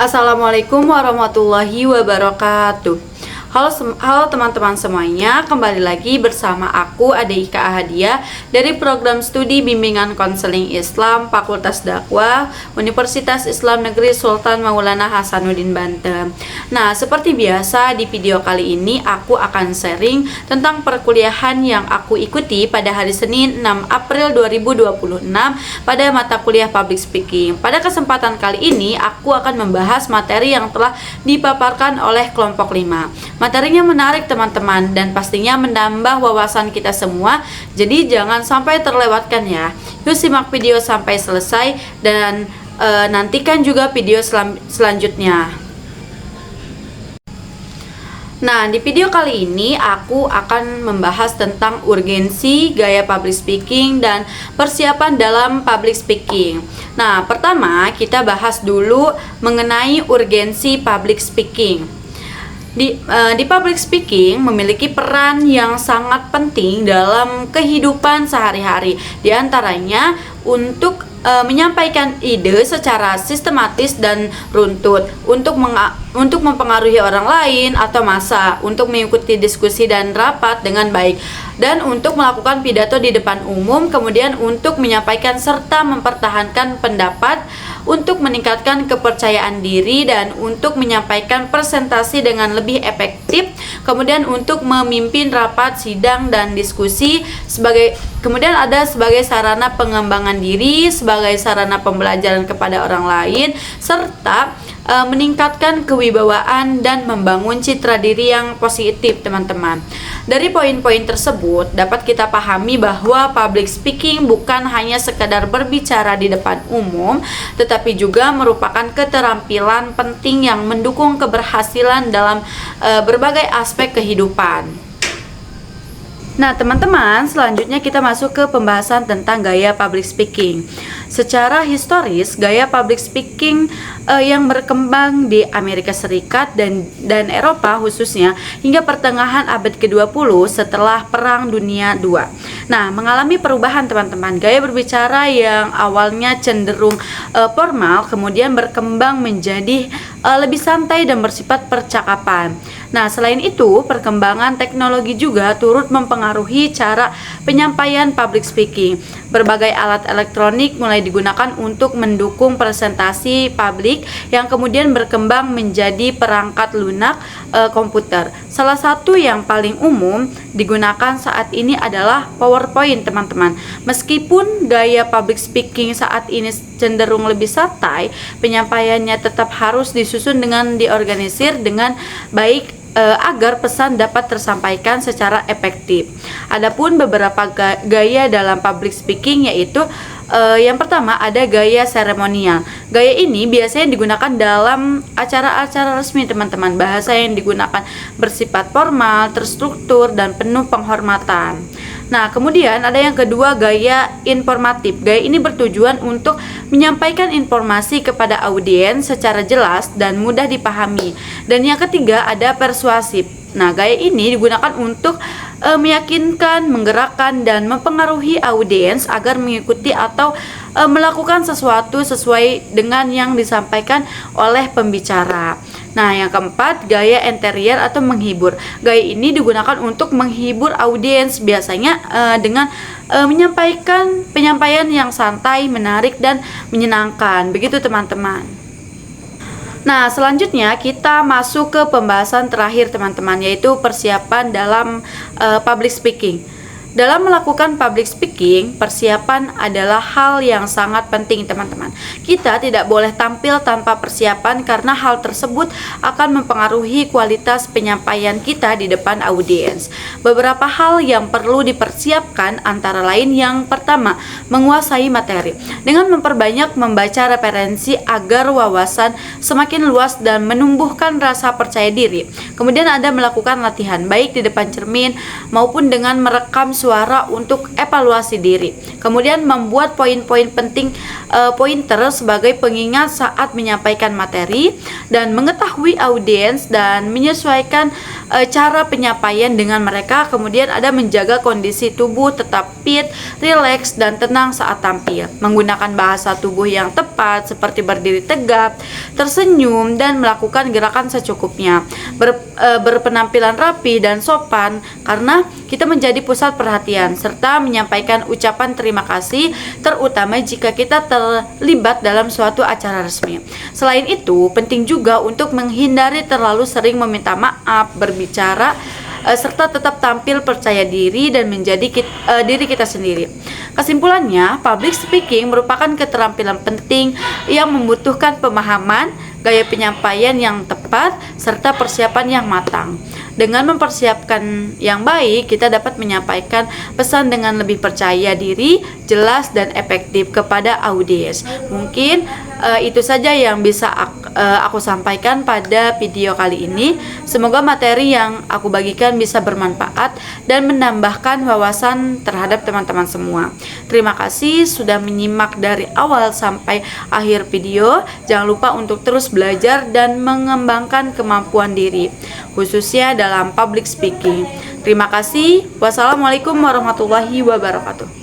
Assalamualaikum warahmatullahi wabarakatuh. Halo teman-teman semuanya, kembali lagi bersama aku Ade Ika Ahadia dari program studi bimbingan konseling Islam Fakultas Dakwah Universitas Islam Negeri Sultan Maulana Hasanuddin Banten. Nah, seperti biasa di video kali ini aku akan sharing tentang perkuliahan yang aku ikuti pada hari Senin 6 April 2026 pada mata kuliah Public Speaking. Pada kesempatan kali ini aku akan membahas materi yang telah dipaparkan oleh kelompok 5. Materinya menarik teman-teman dan pastinya menambah wawasan kita semua, jadi jangan sampai terlewatkan ya. Yuk simak video sampai selesai dan nantikan juga video selanjutnya. Nah, di video kali ini aku akan membahas tentang urgensi gaya public speaking dan persiapan dalam public speaking. Nah, pertama kita bahas dulu mengenai urgensi public speaking. Di public speaking memiliki peran yang sangat penting dalam kehidupan sehari-hari. Di antaranya untuk menyampaikan ide secara sistematis dan runtut, untuk mempengaruhi orang lain atau massa, untuk mengikuti diskusi dan rapat dengan baik, dan untuk melakukan pidato di depan umum, kemudian untuk menyampaikan serta mempertahankan pendapat, untuk meningkatkan kepercayaan diri, dan untuk menyampaikan presentasi dengan lebih efektif, kemudian untuk memimpin rapat, sidang, dan diskusi, kemudian ada sebagai sarana pengembangan diri, sebagai sarana pembelajaran kepada orang lain, serta meningkatkan kewibawaan dan membangun citra diri yang positif, teman-teman. Dari poin-poin tersebut dapat kita pahami bahwa public speaking bukan hanya sekadar berbicara di depan umum, tetapi juga merupakan keterampilan penting yang mendukung keberhasilan dalam berbagai aspek kehidupan. Nah, teman-teman, selanjutnya kita masuk ke pembahasan tentang gaya public speaking. Secara historis, gaya public speaking yang berkembang di Amerika Serikat dan Eropa khususnya hingga pertengahan abad ke-20 setelah Perang Dunia II. Nah, mengalami perubahan, teman-teman. Gaya berbicara yang awalnya cenderung formal kemudian berkembang menjadi lebih santai dan bersifat percakapan. Nah, selain itu, perkembangan teknologi juga turut mempengaruhi cara penyampaian public speaking. Berbagai alat elektronik mulai digunakan untuk mendukung presentasi publik yang kemudian berkembang menjadi perangkat lunak komputer. Salah satu yang paling umum digunakan saat ini adalah PowerPoint, teman-teman. Meskipun gaya public speaking saat ini cenderung lebih santai, penyampaiannya tetap harus disusun dengan diorganisir dengan baik agar pesan dapat tersampaikan secara efektif. Adapun beberapa gaya dalam public speaking yaitu yang pertama ada gaya seremonial. Gaya ini biasanya digunakan dalam acara-acara resmi, teman-teman. Bahasa yang digunakan bersifat formal, terstruktur, dan penuh penghormatan. Nah, kemudian ada yang kedua, gaya informatif. Gaya ini bertujuan untuk menyampaikan informasi kepada audiens secara jelas dan mudah dipahami. Dan yang ketiga ada persuasif. Nah, gaya ini digunakan untuk meyakinkan, menggerakkan, dan mempengaruhi audiens agar mengikuti atau melakukan sesuatu sesuai dengan yang disampaikan oleh pembicara. Nah, yang keempat, gaya interior atau menghibur. Gaya ini digunakan untuk menghibur audiens, biasanya dengan menyampaikan penyampaian yang santai, menarik, dan menyenangkan. Begitu, teman-teman. Nah, selanjutnya kita masuk ke pembahasan terakhir, teman-teman, yaitu persiapan dalam public speaking. Dalam melakukan public speaking, persiapan adalah hal yang sangat penting, teman-teman. Kita tidak boleh tampil tanpa persiapan karena hal tersebut akan mempengaruhi kualitas penyampaian kita di depan audiens. Beberapa hal yang perlu dipersiapkan antara lain yang pertama, menguasai materi. Dengan memperbanyak membaca referensi agar wawasan semakin luas dan menumbuhkan rasa percaya diri. Kemudian ada melakukan latihan baik di depan cermin maupun dengan merekam suara untuk evaluasi diri. Kemudian membuat poin-poin penting pointer sebagai pengingat saat menyampaikan materi, dan mengetahui audiens dan menyesuaikan cara penyampaian dengan mereka. Kemudian ada menjaga kondisi tubuh tetap fit, rileks, dan tenang saat tampil. Menggunakan bahasa tubuh yang tepat seperti berdiri tegap, tersenyum, dan melakukan gerakan secukupnya. Berpenampilan rapi dan sopan karena kita menjadi pusat perhatian, serta menyampaikan ucapan terima kasih terutama jika kita terlibat dalam suatu acara resmi. Selain itu, penting juga untuk menghindari terlalu sering meminta maaf, berbicara, serta tetap tampil percaya diri dan menjadi diri kita sendiri. Kesimpulannya, public speaking merupakan keterampilan penting yang membutuhkan pemahaman, gaya penyampaian yang tepat, serta persiapan yang matang. Dengan mempersiapkan yang baik, kita dapat menyampaikan pesan dengan lebih percaya diri, jelas, dan efektif kepada audiens. Mungkin itu saja yang bisa aku sampaikan pada video kali ini. Semoga materi yang aku bagikan bisa bermanfaat dan menambahkan wawasan terhadap teman-teman semua. Terima kasih sudah menyimak dari awal sampai akhir video. Jangan lupa untuk terus belajar dan mengembangkan kemampuan diri, khususnya dalam public speaking. Terima kasih. Wassalamualaikum warahmatullahi wabarakatuh.